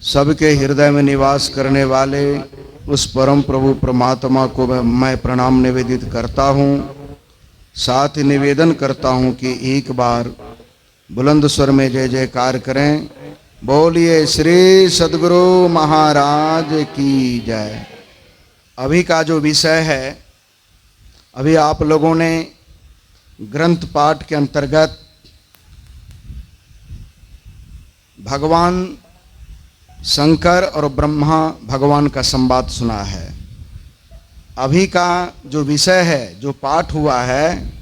सबके हृदय में निवास करने वाले उस परम प्रभु परमात्मा को मैं प्रणाम निवेदित करता हूँ। साथ ही निवेदन करता हूँ कि एक बार बुलंद स्वर में जय जयकार करें। बोलिए श्री सद्गुरु महाराज की जय। अभी का जो विषय है, अभी आप लोगों ने ग्रंथ पाठ के अंतर्गत भगवान शंकर और ब्रह्मा भगवान का संवाद सुना है। अभी का जो विषय है, जो पाठ हुआ है,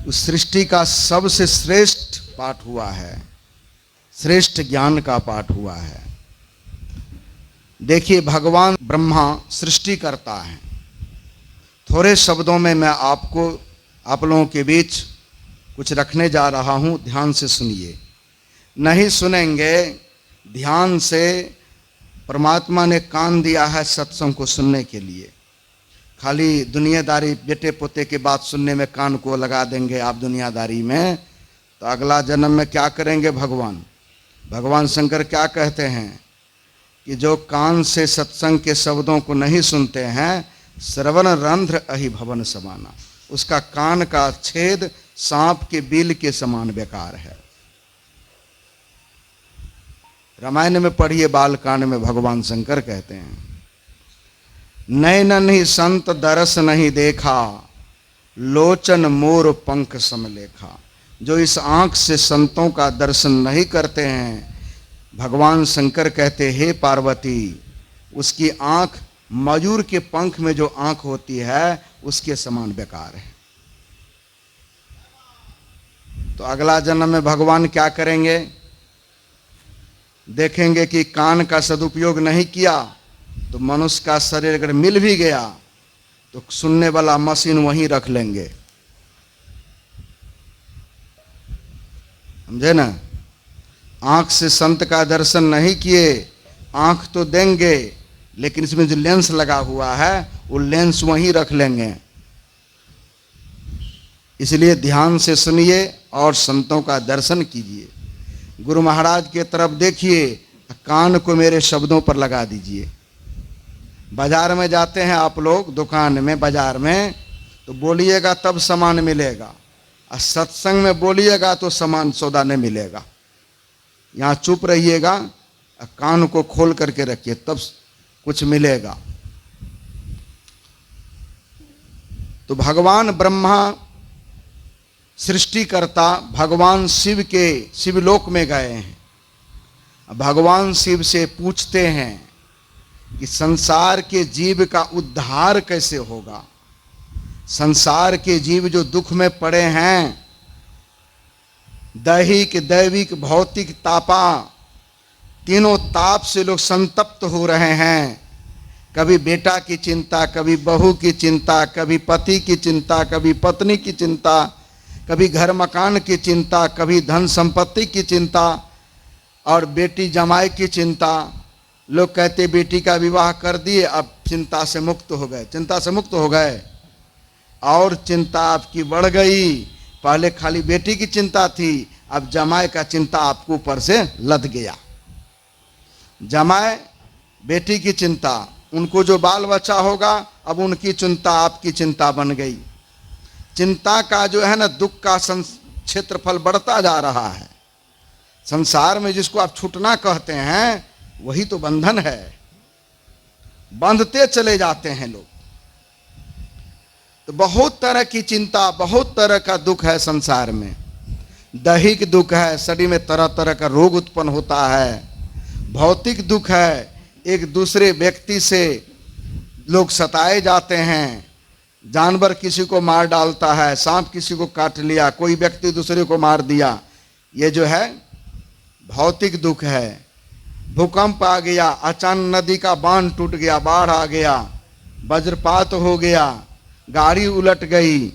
उस सृष्टि का सबसे श्रेष्ठ पाठ हुआ है, श्रेष्ठ ज्ञान का पाठ हुआ है। देखिए, भगवान ब्रह्मा सृष्टि करता है। थोड़े शब्दों में मैं आप लोगों के बीच कुछ रखने जा रहा हूं, ध्यान से सुनिए। नहीं सुनेंगे ध्यान से, परमात्मा ने कान दिया है सत्संग को सुनने के लिए। खाली दुनियादारी बेटे पोते की बात सुनने में कान को लगा देंगे आप दुनियादारी में, तो अगला जन्म में क्या करेंगे भगवान शंकर क्या कहते हैं कि जो कान से सत्संग के शब्दों को नहीं सुनते हैं, श्रवण रंध्र अहि भवन समाना, उसका कान का छेद सांप के बिल के समान बेकार है। रामायण में पढ़िए, बालकांड में भगवान शंकर कहते हैं, नैनन ही संत दरस नहीं देखा, लोचन मोर पंख समलेखा। जो इस आंख से संतों का दर्शन नहीं करते हैं, भगवान शंकर कहते हे पार्वती, उसकी आंख मयूर के पंख में जो आंख होती है उसके समान बेकार है। तो अगला जन्म में भगवान क्या करेंगे? देखेंगे कि कान का सदुपयोग नहीं किया तो मनुष्य का शरीर अगर मिल भी गया तो सुनने वाला मशीन वहीं रख लेंगे, समझे ना। आंख से संत का दर्शन नहीं किए, आंख तो देंगे लेकिन इसमें जो लेंस लगा हुआ है वो लेंस वहीं रख लेंगे। इसलिए ध्यान से सुनिए और संतों का दर्शन कीजिए। गुरु महाराज के तरफ देखिए, कान को मेरे शब्दों पर लगा दीजिए। बाजार में जाते हैं आप लोग, दुकान में, बाजार में, तो बोलिएगा तब सामान मिलेगा, और सत्संग में बोलिएगा तो सामान सौदा नहीं मिलेगा। यहाँ चुप रहिएगा, कान को खोल करके रखिए, तब कुछ मिलेगा। तो भगवान ब्रह्मा सृष्टिकर्ता भगवान शिव के शिवलोक में गए हैं। भगवान शिव से पूछते हैं कि संसार के जीव का उद्धार कैसे होगा। संसार के जीव जो दुख में पड़े हैं, दैहिक दैविक भौतिक तापा, तीनों ताप से लोग संतप्त हो रहे हैं। कभी बेटा की चिंता, कभी बहू की चिंता, कभी पति की चिंता, कभी पत्नी की चिंता, कभी घर मकान की चिंता, कभी धन संपत्ति की चिंता, और बेटी जमाई की चिंता। लोग कहते बेटी का विवाह कर दिए, अब चिंता से मुक्त हो गए, चिंता से मुक्त हो गए, और चिंता आपकी बढ़ गई। पहले खाली बेटी की चिंता थी, अब जमाई का चिंता आपको ऊपर से लद गया। जमाई बेटी की चिंता, उनको जो बाल बच्चा होगा अब उनकी चिंता आपकी चिंता बन गई। चिंता का जो है ना, दुख का क्षेत्रफल बढ़ता जा रहा है। संसार में जिसको आप छूटना कहते हैं वही तो बंधन है, बंधते चले जाते हैं लोग। तो बहुत तरह की चिंता, बहुत तरह का दुख है संसार में। दैहिक दुख है, शरीर में तरह तरह का रोग उत्पन्न होता है। भौतिक दुख है, एक दूसरे व्यक्ति से लोग सताए जाते हैं। जानवर किसी को मार डालता है, सांप किसी को काट लिया, कोई व्यक्ति दूसरे को मार दिया, ये जो है भौतिक दुख है। भूकंप आ गया, अचानक नदी का बांध टूट गया, बाढ़ आ गया, वज्रपात हो गया, गाड़ी उलट गई,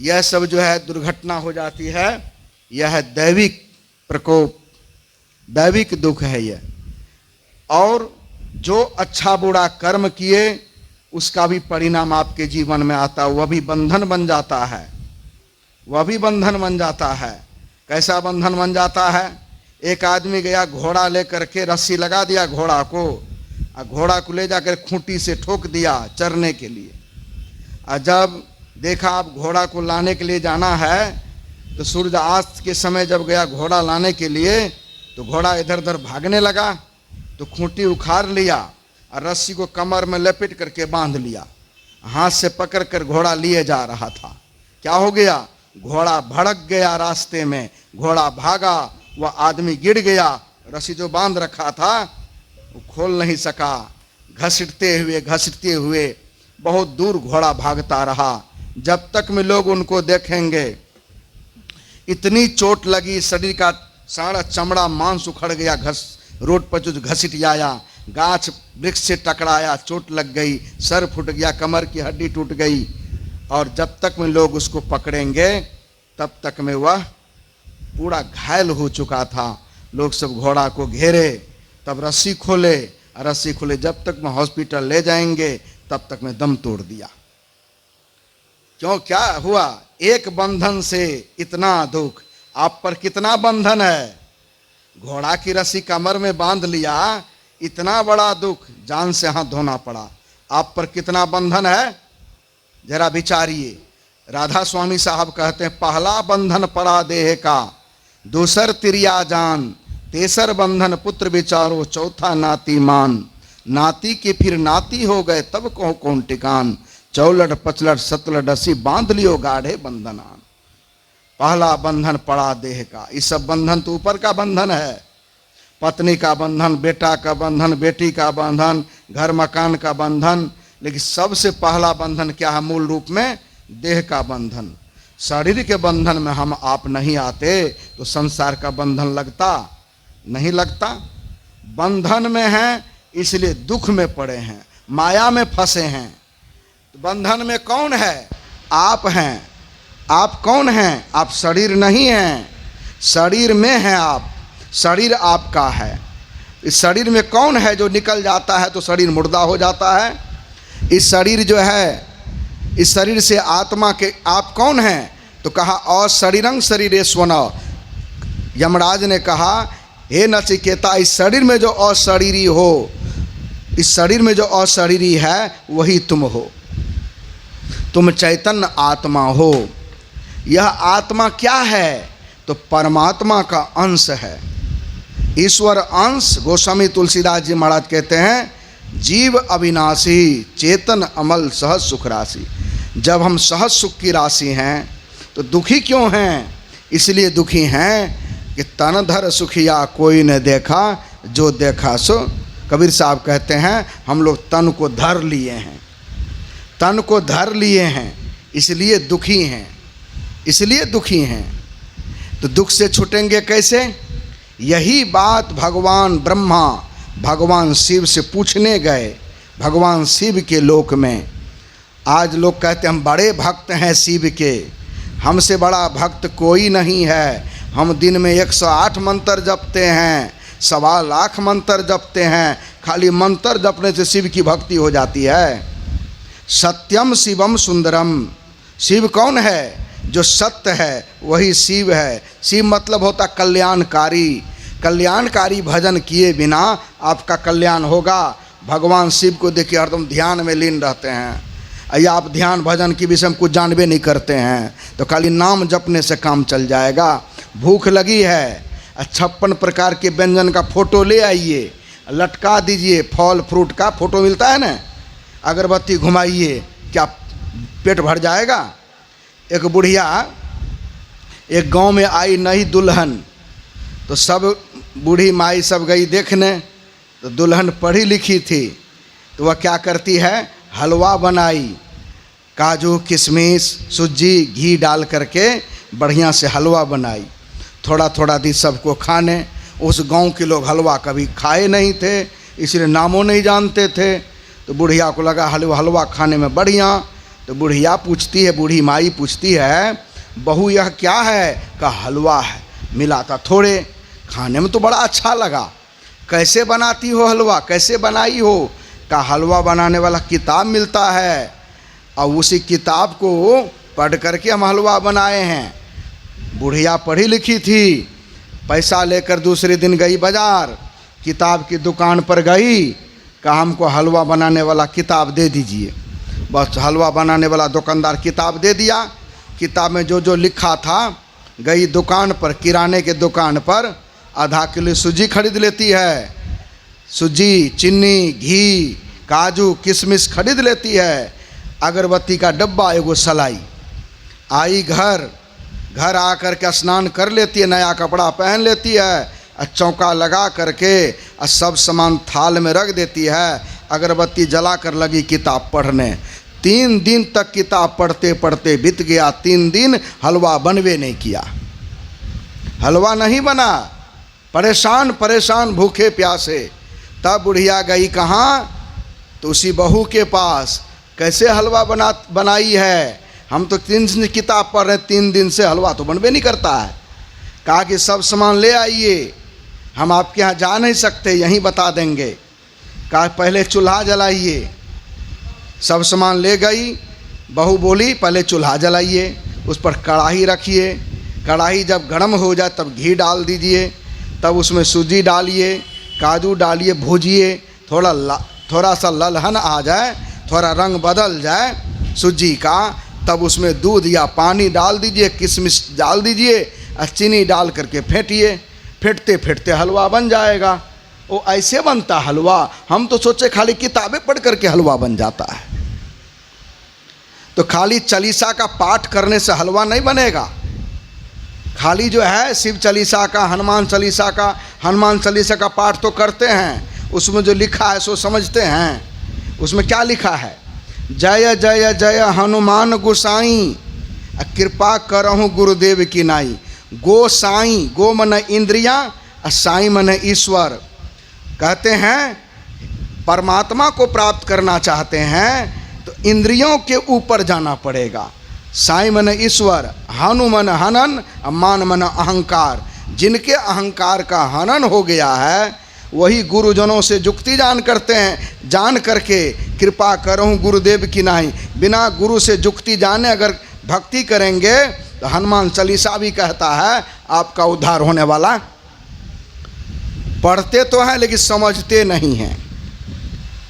यह सब जो है दुर्घटना हो जाती है। यह है दैविक प्रकोप, दैविक दुख है यह। और जो अच्छा बुरा कर्म किए उसका भी परिणाम आपके जीवन में आता है, वह भी बंधन बन जाता है, वह भी बंधन बन जाता है। कैसा बंधन बन जाता है? एक आदमी गया घोड़ा लेकर के, रस्सी लगा दिया घोड़ा को, और घोड़ा को ले जाकर खूंटी से ठोक दिया चरने के लिए। और जब देखा अब घोड़ा को लाने के लिए जाना है, तो सूर्यास्त के समय जब गया घोड़ा लाने के लिए, तो घोड़ा इधर उधर भागने लगा। तो खूंटी उखाड़ लिया और रस्सी को कमर में लपेट करके बांध लिया, हाथ से पकड़ कर घोड़ा लिए जा रहा था। क्या हो गया? घोड़ा भड़क गया रास्ते में, घोड़ा भागा, वह आदमी गिर गया। रस्सी जो बांध रखा था वो खोल नहीं सका। घसीटते हुए बहुत दूर घोड़ा भागता रहा। जब तक में लोग उनको देखेंगे, इतनी चोट लगी, शरीर का सारा चमड़ा मांस उखड़ गया, रोड पर जो घसीट आया, गाछ वृक्ष से टकराया, चोट लग गई, सर फूट गया, कमर की हड्डी टूट गई। और जब तक में लोग उसको पकड़ेंगे तब तक में वह पूरा घायल हो चुका था। लोग सब घोड़ा को घेरे, तब रस्सी खोले, जब तक में हॉस्पिटल ले जाएंगे तब तक में दम तोड़ दिया। क्यों, क्या हुआ? एक बंधन से इतना दुख। आप पर कितना बंधन है? घोड़ा की रस्सी कमर में बांध लिया, इतना बड़ा दुख, जान से हाथ धोना पड़ा। आप पर कितना बंधन है, जरा विचारिए। राधा स्वामी साहब कहते हैं, पहला बंधन पड़ा देह का, दूसर तिरिया जान, तेसर बंधन पुत्र विचारो, चौथा नाती मान। नाती के फिर नाती हो गए, तब कहो कौन टिकान। चौलट पचलट सतलट रस्सी, बांध लियो गाढ़े बंधनान। पहला बंधन पड़ा देह का। इस सब बंधन तो ऊपर का बंधन है, पत्नी का बंधन, बेटा का बंधन, बेटी का बंधन, घर मकान का बंधन। लेकिन सबसे पहला बंधन क्या है? मूल रूप में देह का बंधन। शरीर के बंधन में हम आप नहीं आते तो संसार का बंधन लगता नहीं लगता। बंधन में हैं इसलिए दुख में पड़े हैं, माया में फंसे हैं। तो बंधन में कौन है? आप हैं। आप कौन हैं? आप शरीर नहीं हैं, शरीर में हैं आप। शरीर आपका है। इस शरीर में कौन है? जो निकल जाता है तो शरीर मुर्दा हो जाता है। इस शरीर जो है, इस शरीर से आत्मा के आप कौन हैं? तो कहा अशरीरं शरीरेश्वन। यमराज ने कहा, हे नचिकेता, इस शरीर में जो अशरीरी हो, इस शरीर में जो अशरीरी है वही तुम हो। तुम चैतन्य आत्मा हो। यह आत्मा क्या है? तो परमात्मा का अंश है, ईश्वर अंश। गोस्वामी तुलसीदास जी महाराज कहते हैं, जीव अविनाशी, चेतन अमल, सहज सुख राशि। जब हम सहज सुख की राशि हैं तो दुखी क्यों हैं? इसलिए दुखी हैं कि तन धर सुखिया कोई न देखा, जो देखा सो। कबीर साहब कहते हैं, हम लोग तन को धर लिए हैं, तन को धर लिए हैं, इसलिए दुखी हैं, इसलिए दुखी हैं। तो दुख से छूटेंगे कैसे? यही बात भगवान ब्रह्मा भगवान शिव से पूछने गए, भगवान शिव के लोक में। आज लोग कहते हैं हम बड़े भक्त हैं शिव के, हमसे बड़ा भक्त कोई नहीं है। हम दिन में 108 मंत्र जपते हैं, 1.25 लाख मंत्र जपते हैं। खाली मंत्र जपने से शिव की भक्ति हो जाती है। सत्यम शिवम सुंदरम। शिव कौन है? जो सत्य है वही शिव है। शिव मतलब होता कल्याणकारी। कल्याणकारी भजन किए बिना आपका कल्याण होगा। भगवान शिव को देखिए, हरदम ध्यान में लीन रहते हैं। या आप ध्यान भजन के विषय में कुछ जानबे नहीं करते हैं तो खाली नाम जपने से काम चल जाएगा। भूख लगी है, 56 प्रकार के व्यंजन का फोटो ले आइए, लटका दीजिए। फल फ्रूट का फोटो मिलता है ना, अगरबत्ती घुमाइए, क्या पेट भर जाएगा? एक बुढ़िया एक गांव में आई नई दुल्हन, तो सब बूढ़ी माई सब गई देखने। तो दुल्हन पढ़ी लिखी थी, तो वह क्या करती है? हलवा बनाई, काजू किशमिश सूजी घी डाल करके बढ़िया से हलवा बनाई, थोड़ा थोड़ा दी सबको खाने। उस गांव के लोग हलवा कभी खाए नहीं थे, इसलिए नामों नहीं जानते थे। तो बुढ़िया को लगा हलवा खाने में बढ़िया। तो बुढ़िया पूछती है, बूढ़ी माई पूछती है, बहू यह क्या है? कहा हलवा है। मिला था थोड़े, खाने में तो बड़ा अच्छा लगा। कैसे बनाती हो हलवा, कैसे बनाई हो? कहा हलवा बनाने वाला किताब मिलता है और उसी किताब को पढ़ करके हम हलवा बनाए हैं। बुढ़िया पढ़ी लिखी थी, पैसा लेकर दूसरे दिन गई बाजार, किताब की दुकान पर गई, कहा हमको हलवा बनाने वाला किताब दे दीजिए। बस हलवा बनाने वाला दुकानदार किताब दे दिया। किताब में जो जो लिखा था, गई दुकान पर, किराने के दुकान पर, आधा किलो सूजी खरीद लेती है, सूजी, चीनी, घी, काजू, किशमिश खरीद लेती है, अगरबत्ती का डब्बा, एगो सलाई। आई घर आकर के स्नान कर लेती है, नया कपड़ा पहन लेती है, और चौका लगा करके और सब सामान थाल में रख देती है, अगरबत्ती जला कर लगी किताब पढ़ने। 3 दिन तक किताब पढ़ते पढ़ते बीत गया। 3 दिन हलवा बनवे नहीं किया, हलवा नहीं बना। परेशान भूखे प्यासे। तब बुढ़िया गई कहाँ? तो उसी बहू के पास। कैसे हलवा बनाई है? हम तो 3 दिन किताब पढ़ रहे, 3 दिन से हलवा तो बनवे नहीं करता है। कहा कि सब सामान ले आइए, हम आपके यहाँ जा नहीं सकते, यहीं बता देंगे। कहा पहले चूल्हा जलाइए। सब सामान ले गई। बहू बोली पहले चूल्हा जलाइए, उस पर कढ़ाई रखिए, कढ़ाई जब गर्म हो जाए तब घी डाल दीजिए, तब उसमें सूजी डालिए, काजू डालिए, भूजिए, थोड़ा सा ललहन आ जाए, थोड़ा रंग बदल जाए सूजी का, तब उसमें दूध या पानी डाल दीजिए, किशमिश डाल दीजिए और चीनी डाल करके फेंटिए। फेंटते फेंटते हलवा बन जाएगा। वो ऐसे बनता हलवा। हम तो सोचे खाली किताबें पढ़ करके हलवा बन जाता है। तो खाली चालीसा का पाठ करने से हलवा नहीं बनेगा। खाली जो है शिव चालीसा का, हनुमान चालीसा का पाठ तो करते हैं, उसमें जो लिखा है सो समझते हैं। उसमें क्या लिखा है? जय जय जय हनुमान गोसाई, कृपा करहूँ गुरुदेव की नाई। गोसाई, गो मन इंद्रिया और साई मन ईश्वर। कहते हैं परमात्मा को प्राप्त करना चाहते हैं तो इंद्रियों के ऊपर जाना पड़ेगा। साई मन ईश्वर, हनु मन हनन, मान मन अहंकार। जिनके अहंकार का हनन हो गया है वही गुरुजनों से जुक्ति जान करते हैं। जान करके कृपा करहूँ गुरुदेव की नाई। बिना गुरु से जुक्ति जाने अगर भक्ति करेंगे तो हनुमान चालीसा भी कहता है आपका उद्धार होने वाला। पढ़ते तो हैं लेकिन समझते नहीं हैं,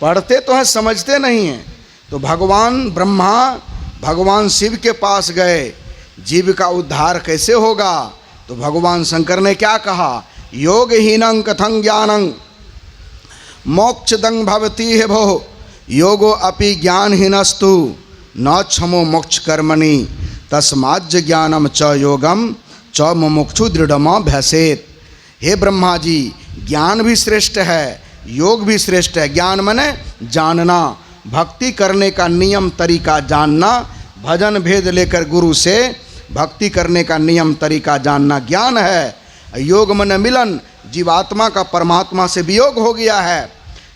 पढ़ते तो हैं समझते नहीं हैं। तो भगवान ब्रह्मा भगवान शिव के पास गए, जीव का उद्धार कैसे होगा? तो भगवान शंकर ने क्या कहा? योगहीनं कथं ज्ञानं मोक्षदं भवति हे भो, योगो अपि ज्ञानहीनस्तु न क्षमो मोक्ष कर्मणि, तस्माज्ज ज्ञानम च योगम च मुमुक्षु दृढ़मभ्यसेत्। हे ब्रह्मा जी, ज्ञान भी श्रेष्ठ है, योग भी श्रेष्ठ है। ज्ञान माने जानना, भक्ति करने का नियम तरीका जानना, भजन भेद लेकर गुरु से भक्ति करने का नियम तरीका जानना ज्ञान है। योग मन मिलन, जीवात्मा का परमात्मा से वियोग हो गया है।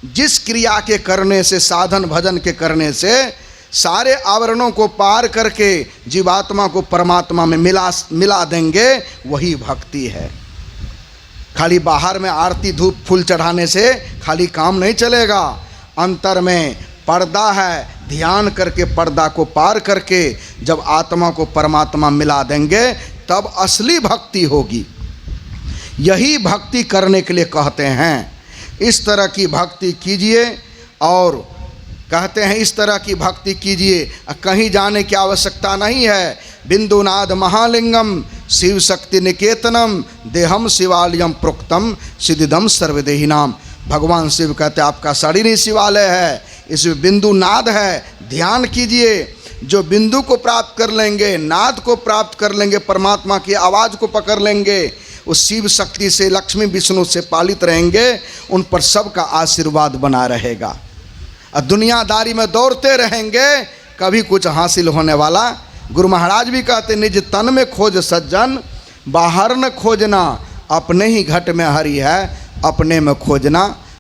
जिस क्रिया के करने से, साधन भजन के करने से सारे आवरणों को पार करके जीवात्मा को परमात्मा में मिला देंगे, वही भक्ति है। खाली बाहर में आरती धूप फूल चढ़ाने से खाली काम नहीं चलेगा। अंतर में पर्दा है, ध्यान करके पर्दा को पार करके जब आत्मा को परमात्मा मिला देंगे तब असली भक्ति होगी। यही भक्ति करने के लिए कहते हैं। इस तरह की भक्ति कीजिए, और कहते हैं इस तरह की भक्ति कीजिए, कहीं जाने की आवश्यकता नहीं है। बिंदुनाद महालिंगम शिव शक्ति निकेतनम देहम शिवालयम प्रोक्तम सिद्धिदम सर्वदेहिनाम। भगवान शिव कहते हैं आपका शरीर ही शिवालय है, इसमें बिंदु नाद है। ध्यान कीजिए, जो बिंदु को प्राप्त कर लेंगे, नाद को प्राप्त कर लेंगे, परमात्मा की आवाज़ को पकड़ लेंगे, उस शिव शक्ति से, लक्ष्मी विष्णु से पालित रहेंगे, उन पर सबका आशीर्वाद बना रहेगा। और दुनियादारी में दौड़ते रहेंगे, कभी कुछ हासिल होने वाला। गुरु महाराज भी कहते निज तन में खोज सज्जन, बाहर न खोजना, अपने ही घट में हरि है, अपने में खोजना।